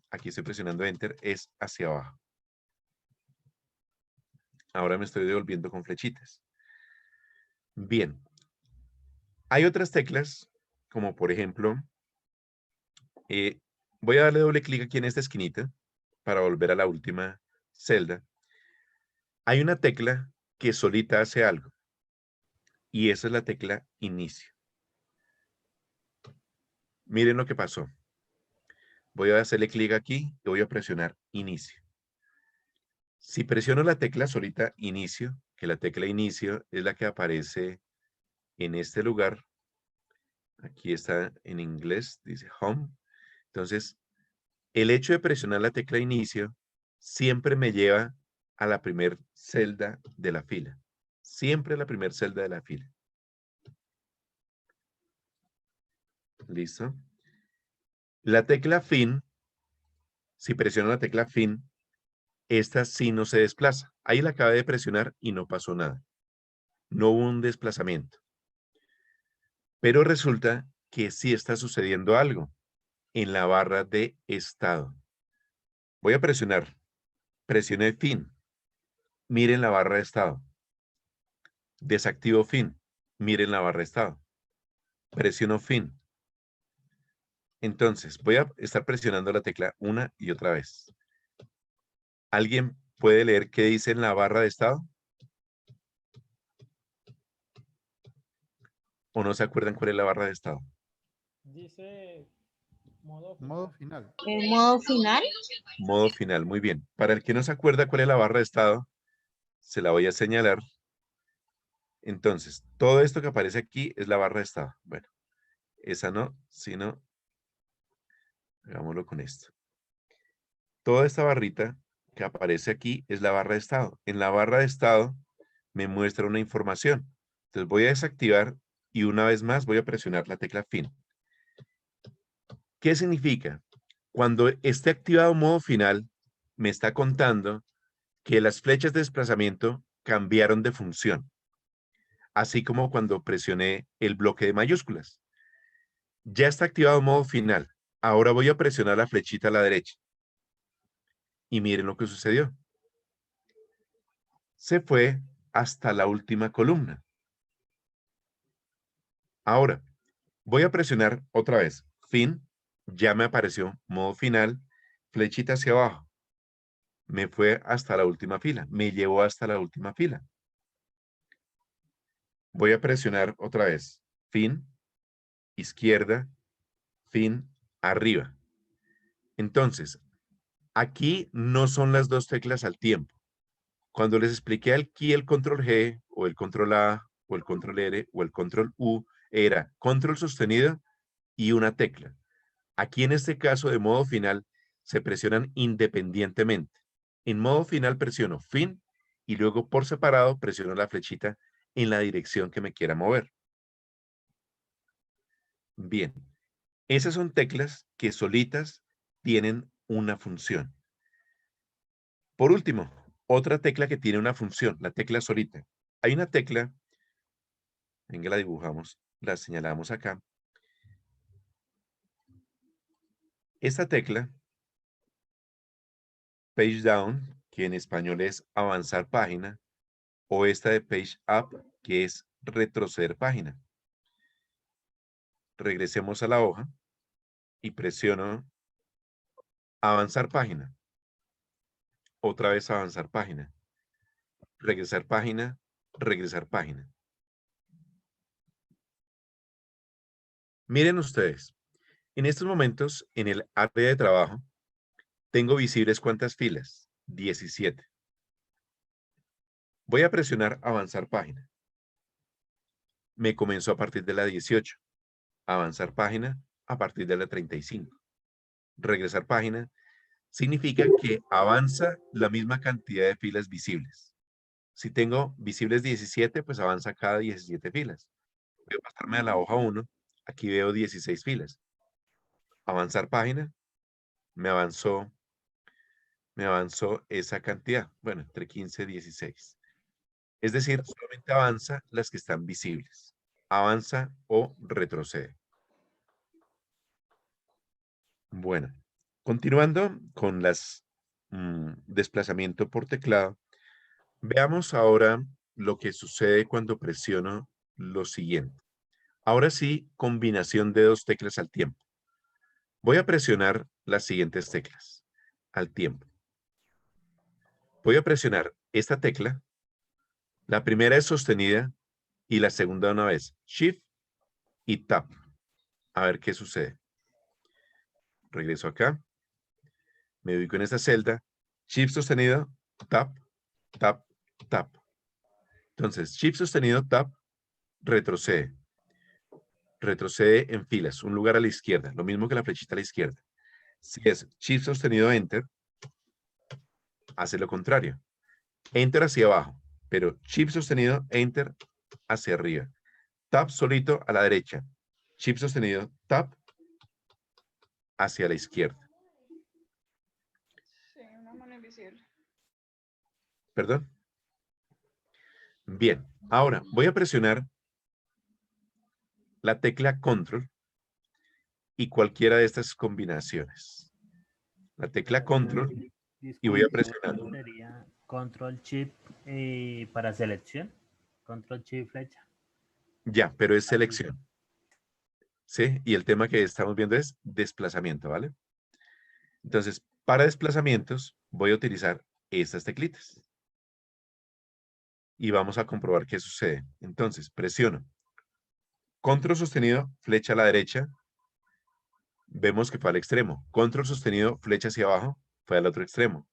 aquí estoy presionando Enter, es hacia abajo. Ahora me estoy devolviendo con flechitas. Bien. Hay otras teclas, como por ejemplo, voy a darle doble clic aquí en esta esquinita para volver a la última celda. Hay una tecla que solita hace algo. Y esa es la tecla Inicio. Miren lo que pasó. Voy a hacerle clic aquí y voy a presionar Inicio. Si presiono la tecla solita Inicio, que la tecla Inicio es la que aparece en este lugar. Aquí está en inglés, dice Home. Entonces, el hecho de presionar la tecla Inicio siempre me lleva a la primer celda de la fila. Siempre la primera celda de la fila. ¿Listo? La tecla Fin, si presiono la tecla Fin, esta sí no se desplaza. Ahí la acabé de presionar y no pasó nada. No hubo un desplazamiento. Pero resulta que sí está sucediendo algo en la barra de estado. Voy a presionar. Presioné Fin. Miren la barra de estado. Desactivo Fin. Miren la barra de estado. Presiono Fin. Entonces, voy a estar presionando la tecla una y otra vez. ¿Alguien puede leer qué dice en la barra de estado? ¿O no se acuerdan cuál es la barra de estado? Dice Modo final. ¿En modo final? Modo final, muy bien. Para el que no se acuerda cuál es la barra de estado, se la voy a señalar. Entonces, todo esto que aparece aquí es la barra de estado. Bueno, esa no, sino, hagámoslo con esto. Toda esta barrita que aparece aquí es la barra de estado. En la barra de estado me muestra una información. Entonces voy a desactivar y una vez más voy a presionar la tecla Fin. ¿Qué significa? Cuando esté activado modo final, me está contando que las flechas de desplazamiento cambiaron de función. Así como cuando presioné el bloque de mayúsculas. Ya está activado modo final. Ahora voy a presionar la flechita a la derecha. Y miren lo que sucedió. Se fue hasta la última columna. Ahora, voy a presionar otra vez. Fin. Ya me apareció modo final. Flechita hacia abajo. Me fue hasta la última fila. Me llevó hasta la última fila. Voy a presionar otra vez. Fin. Izquierda. Fin. Arriba. Entonces, aquí no son las dos teclas al tiempo. Cuando les expliqué aquí el control G o el control A o el control R o el control U, era control sostenido y una tecla. Aquí en este caso de modo final se presionan independientemente. En modo final presiono fin y luego por separado presiono la flechita en la dirección que me quiera mover. Bien, esas son teclas que solitas tienen una función. Por último, otra tecla que tiene una función, la tecla solita. Hay una tecla, venga, la dibujamos, la señalamos acá. Esta tecla, Page Down, que en español es avanzar página, o esta de Page Up, que es retroceder página. Regresemos a la hoja y presiono avanzar página. Otra vez avanzar página. Regresar página, regresar página. Miren ustedes, en estos momentos, en el área de trabajo, tengo visibles ¿cuántas filas? 17. Voy a presionar avanzar página. Me comenzó a partir de la 18. Avanzar página a partir de la 35. Regresar página significa que avanza la misma cantidad de filas visibles. Si tengo visibles 17, pues avanza cada 17 filas. Voy a pasarme a la hoja 1. Aquí veo 16 filas. Avanzar página, me avanzó esa cantidad. Bueno, entre 15 y 16. Es decir, solamente avanza las que están visibles. Avanza o retrocede. Bueno, continuando con las desplazamiento por teclado, veamos ahora lo que sucede cuando presiono lo siguiente. Ahora sí, combinación de dos teclas al tiempo. Voy a presionar las siguientes teclas al tiempo. Voy a presionar esta tecla. La primera es sostenida y la segunda una vez. Shift y Tab. A ver qué sucede. Regreso acá. Me ubico en esta celda. Shift sostenido, Tab, Tab, Tab. Entonces, Shift sostenido, Tab, retrocede. Retrocede en filas, un lugar a la izquierda. Lo mismo que la flechita a la izquierda. Si es Shift sostenido, Enter, hace lo contrario. Enter hacia abajo, pero Shift sostenido, Enter hacia arriba. Tab solito a la derecha. Shift sostenido, Tab hacia la izquierda. Sí, una mano invisible. ¿Perdón? Bien, ahora voy a presionar la tecla Control y cualquiera de estas combinaciones. La tecla Control y voy a presionar. Sería Control Shift para selección. Control Shift flecha. Ya, pero es selección. ¿Sí? Y el tema que estamos viendo es desplazamiento, ¿vale? Entonces, para desplazamientos voy a utilizar estas teclitas. Y vamos a comprobar qué sucede. Entonces, presiono. Control sostenido, flecha a la derecha. Vemos que fue al extremo. Control sostenido, flecha hacia abajo, fue al otro extremo.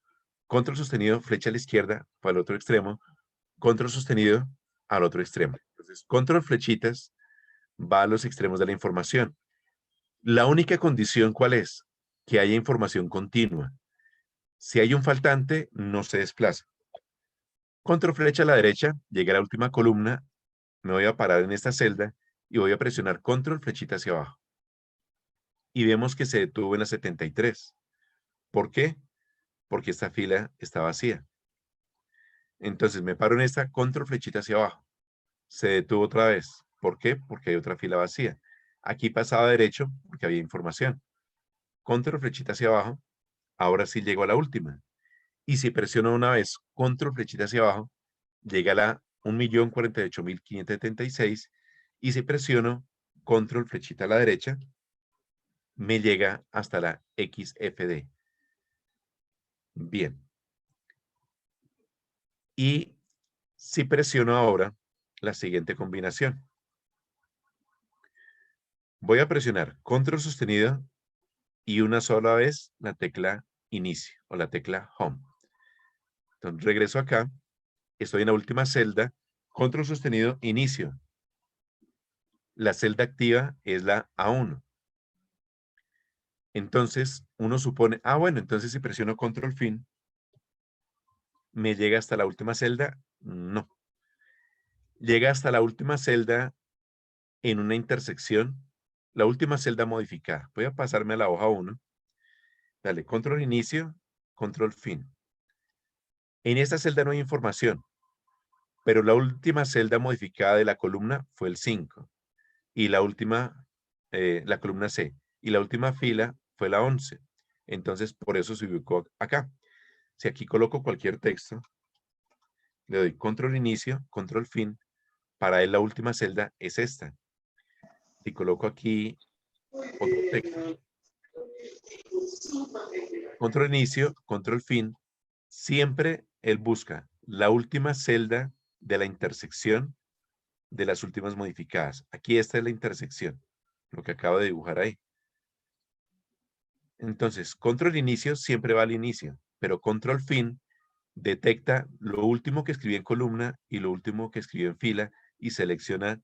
Control sostenido, flecha a la izquierda, fue al otro extremo. Control sostenido, al otro extremo. Entonces, control flechitas va a los extremos de la información. La única condición, ¿cuál es? Que haya información continua. Si hay un faltante, no se desplaza. Control flecha a la derecha, llegué a la última columna, me voy a parar en esta celda y voy a presionar control flechita hacia abajo. Y vemos que se detuvo en la 73. ¿Por qué? Porque esta fila está vacía. Entonces me paro en esta, control flechita hacia abajo. Se detuvo otra vez. ¿Por qué? Porque hay otra fila vacía. Aquí pasaba derecho porque había información. Control flechita hacia abajo. Ahora sí llego a la última. Y si presiono una vez control flechita hacia abajo, llega a la 1.048.576. Y si presiono control flechita a la derecha, me llega hasta la XFD. Bien. Y si presiono ahora la siguiente combinación. Voy a presionar control sostenido y una sola vez la tecla inicio o la tecla home. Entonces regreso acá. Estoy en la última celda. Control sostenido, inicio. La celda activa es la A1. Entonces uno supone, bueno, entonces si presiono control fin, ¿me llega hasta la última celda? No. Llega hasta la última celda en una intersección, la última celda modificada. Voy a pasarme a la hoja 1. Dale, control inicio, control fin. En esta celda no hay información, pero la última celda modificada de la columna fue el 5. Y la última, la columna C. Y la última fila fue la 11. Entonces, por eso se ubicó acá. Si aquí coloco cualquier texto, le doy control inicio, control fin. Para él la última celda es esta. Si coloco aquí otro texto, control inicio, control fin, siempre él busca la última celda de la intersección de las últimas modificadas. Aquí esta es la intersección, lo que acabo de dibujar ahí. Entonces, control inicio siempre va al inicio, pero control fin detecta lo último que escribí en columna y lo último que escribí en fila y selecciona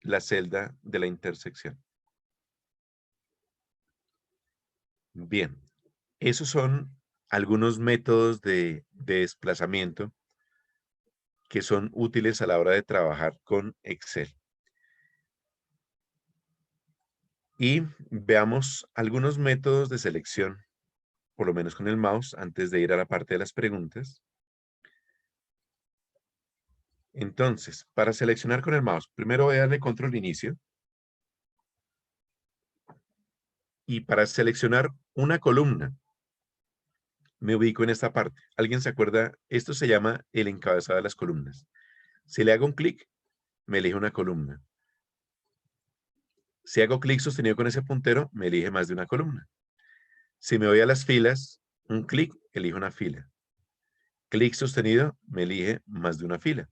la celda de la intersección. Bien, esos son algunos métodos de desplazamiento que son útiles a la hora de trabajar con Excel. Y veamos algunos métodos de selección, por lo menos con el mouse, antes de ir a la parte de las preguntas. Entonces, para seleccionar con el mouse, primero voy a darle control inicio. Y para seleccionar una columna, me ubico en esta parte. ¿Alguien se acuerda? Esto se llama el encabezado de las columnas. Si le hago un clic, me elige una columna. Si hago clic sostenido con ese puntero, me elige más de una columna. Si me voy a las filas, un clic, elijo una fila. Clic sostenido, me elige más de una fila.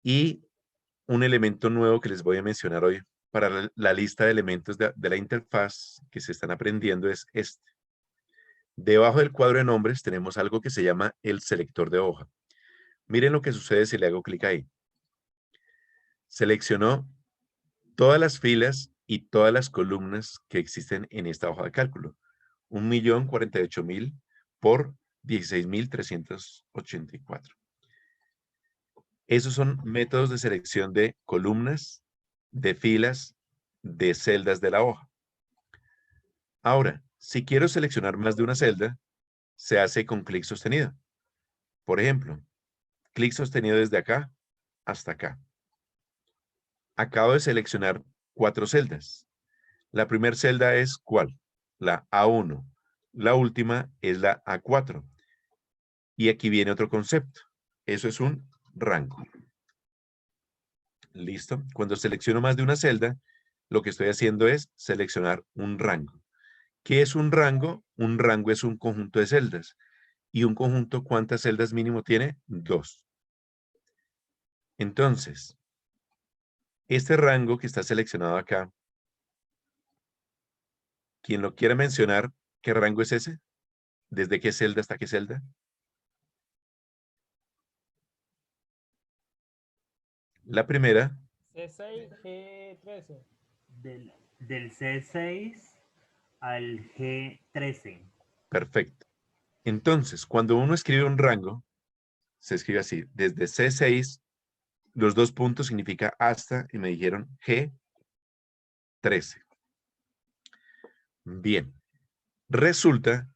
Y un elemento nuevo que les voy a mencionar hoy para la lista de elementos de la interfaz que se están aprendiendo es este. Debajo del cuadro de nombres tenemos algo que se llama el selector de hoja. Miren lo que sucede si le hago clic ahí. Seleccionó todas las filas y todas las columnas que existen en esta hoja de cálculo. 1.048.000 por 16.384. Esos son métodos de selección de columnas, de filas, de celdas de la hoja. Ahora, si quiero seleccionar más de una celda, se hace con clic sostenido. Por ejemplo, clic sostenido desde acá hasta acá. Acabo de seleccionar 4 celdas. La primera celda es ¿cuál? La A1. La última es la A4. Y aquí viene otro concepto. Eso es un rango. ¿Listo? Cuando selecciono más de una celda, lo que estoy haciendo es seleccionar un rango. ¿Qué es un rango? Un rango es un conjunto de celdas. ¿Y un conjunto cuántas celdas mínimo tiene? 2. Entonces, este rango que está seleccionado acá, quien lo quiera mencionar, ¿qué rango es ese? ¿Desde qué celda hasta qué celda? La primera, C6, G13. Del C6 al G13. perfecto. Entonces, cuando uno escribe un rango, se escribe así, desde C6, los 2 puntos significa hasta, y me dijeron G13. Bien, resulta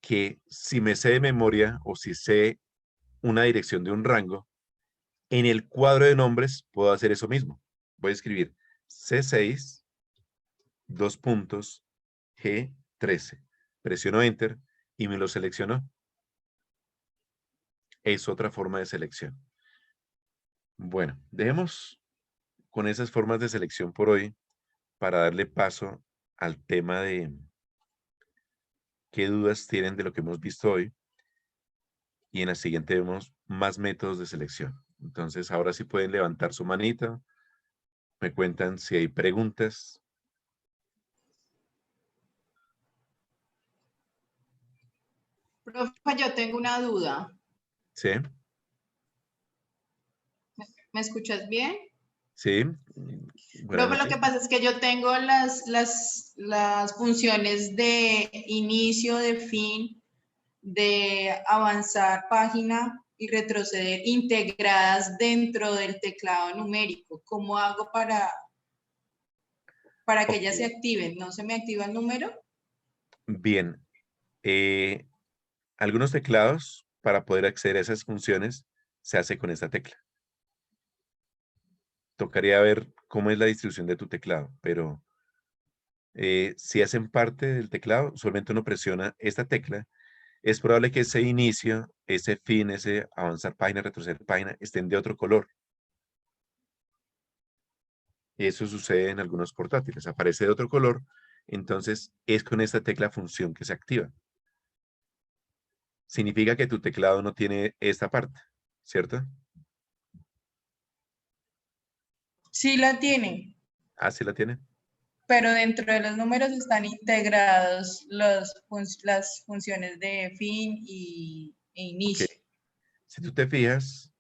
que si me sé de memoria o si sé una dirección de un rango, en el cuadro de nombres puedo hacer eso mismo. Voy a escribir C6, 2 puntos, G13. Presiono Enter y me lo seleccionó. Es otra forma de selección. Bueno, dejemos con esas formas de selección por hoy para darle paso al tema de qué dudas tienen de lo que hemos visto hoy. Y en la siguiente vemos más métodos de selección. Entonces, ahora sí pueden levantar su manita. Me cuentan si hay preguntas. Profe, yo tengo una duda. ¿Sí? ¿Me escuchas bien? ¿Sí? Buenas Profe, lo noches. que pasa es que yo tengo las funciones de inicio, de fin, de avanzar página y retroceder integradas dentro del teclado numérico. ¿Cómo hago para que ellas se activen? ¿No se me activa el número? Bien. Algunos teclados, para poder acceder a esas funciones, se hace con esta tecla. Tocaría ver cómo es la distribución de tu teclado, pero si hacen parte del teclado, solamente uno presiona esta tecla. Es probable que ese inicio, ese fin, ese avanzar página, retroceder página, estén de otro color. Eso sucede en algunos portátiles. Aparece de otro color, entonces es con esta tecla función que se activa. Significa que tu teclado no tiene esta parte, ¿cierto? Sí la tiene. Ah, sí la tiene. pero dentro de los números están integrados las funciones de fin e inicio. Si tú te fijas,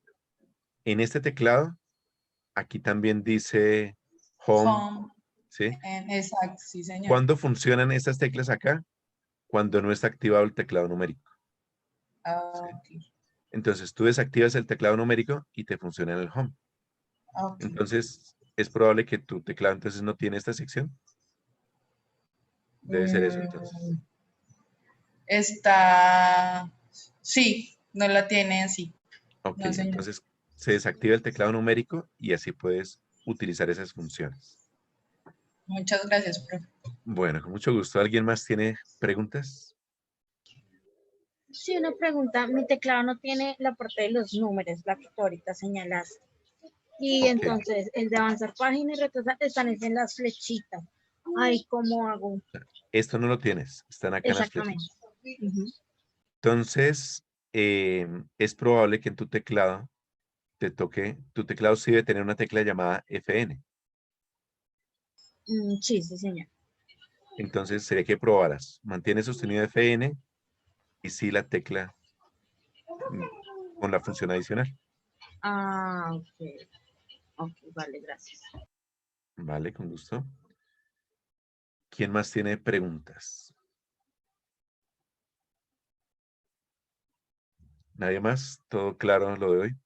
en este teclado, aquí también dice home, Home, ¿sí? exacto, sí, señor. ¿Cuándo funcionan estas teclas acá? Cuando no está activado el teclado numérico. Ah, ¿Sí? ok, Entonces, tú desactivas el teclado numérico y te funciona en el home. ok. Entonces, es probable que tu teclado entonces no tiene esta sección. Debe ser eso entonces. Está, sí, no la tiene así. Ok, No, señor. entonces se desactiva el teclado numérico y así puedes utilizar esas funciones. Muchas gracias, profe. Bueno, con mucho gusto. ¿Alguien más tiene preguntas? Sí, una pregunta. Mi teclado no tiene la parte de los números, la que tú ahorita señalaste. Y Ok. entonces, el de avanzar página y retrasar están en las flechitas. Ay, ¿cómo hago? Esto no lo tienes, están acá en las Exactamente. flechas. Ujú. Entonces, es probable que en tu teclado te toque, tu teclado sí debe tener una tecla llamada FN. Sí, sí, señor. Entonces, sería que probaras. Mantiene sostenido FN y sí la tecla mm, con la función adicional. Ah, ok. Ok, vale, gracias. Vale, con gusto. ¿Quién más tiene preguntas? ¿Nadie más? ¿Todo claro lo de hoy?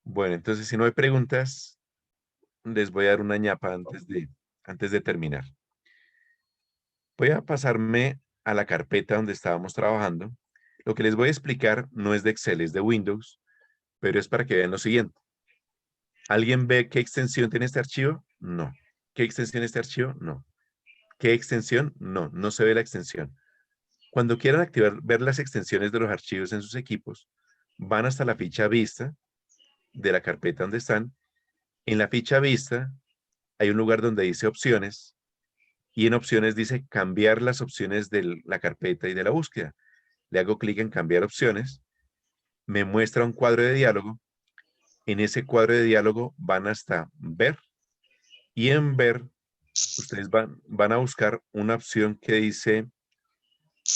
Bueno, entonces si no hay preguntas, les voy a dar una ñapa antes de terminar. Voy a pasarme a la carpeta donde estábamos trabajando. Lo que les voy a explicar no es de Excel, es de Windows, pero es para que vean lo siguiente. ¿Alguien ve qué extensión tiene este archivo? No. ¿Qué extensión tiene este archivo? No. ¿Qué extensión? No, no se ve la extensión. Cuando quieran ver las extensiones de los archivos en sus equipos, van hasta la ficha vista de la carpeta donde están. En la ficha vista hay un lugar donde dice opciones y en opciones dice cambiar las opciones de la carpeta y de la búsqueda. Le hago clic en cambiar opciones, me muestra un cuadro de diálogo. En ese cuadro de diálogo van hasta ver y en ver ustedes van a buscar una opción que dice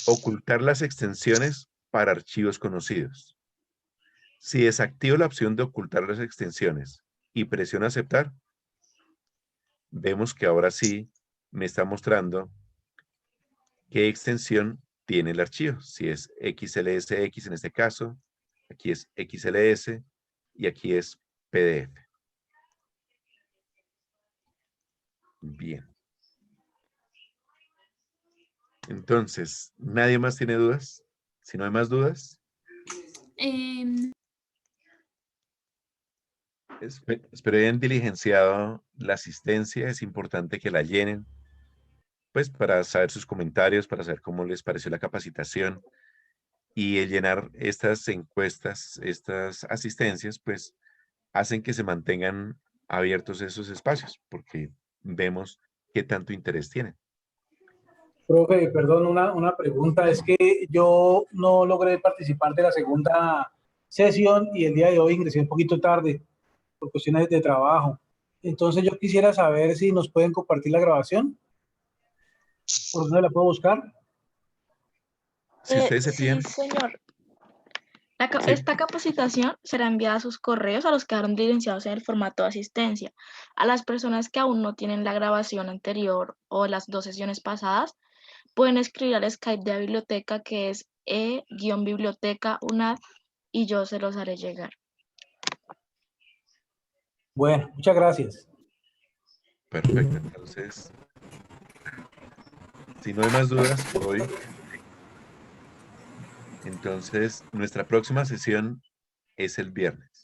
ocultar las extensiones para archivos conocidos. Si desactivo la opción de ocultar las extensiones y presiono aceptar, vemos que ahora sí me está mostrando qué extensión tiene el archivo. Si es XLSX en este caso, aquí es XLS y aquí es PDF. Bien. Entonces, ¿nadie más tiene dudas? Si no hay más dudas, espero hayan diligenciado la asistencia. Es importante que la llenen, pues para saber sus comentarios, para saber cómo les pareció la capacitación. Y el llenar estas encuestas, estas asistencias, pues hacen que se mantengan abiertos esos espacios, porque vemos qué tanto interés tienen. Profe, perdón, una pregunta. Es que yo no logré participar de la segunda sesión y el día de hoy ingresé un poquito tarde por cuestiones de trabajo. Entonces yo quisiera saber si nos pueden compartir la grabación. ¿Por dónde la puedo buscar? Si ustedes se Sí, fijan, señor. sí, Esta capacitación será enviada a sus correos a los que quedaron diligenciados en el formato de asistencia. A las personas que aún no tienen la grabación anterior o las 2 sesiones pasadas, pueden escribir al Skype de la biblioteca que es e-biblioteca-unad y yo se los haré llegar. Bueno, muchas gracias. perfecto. Entonces, si no hay más dudas por hoy, entonces nuestra próxima sesión es el viernes.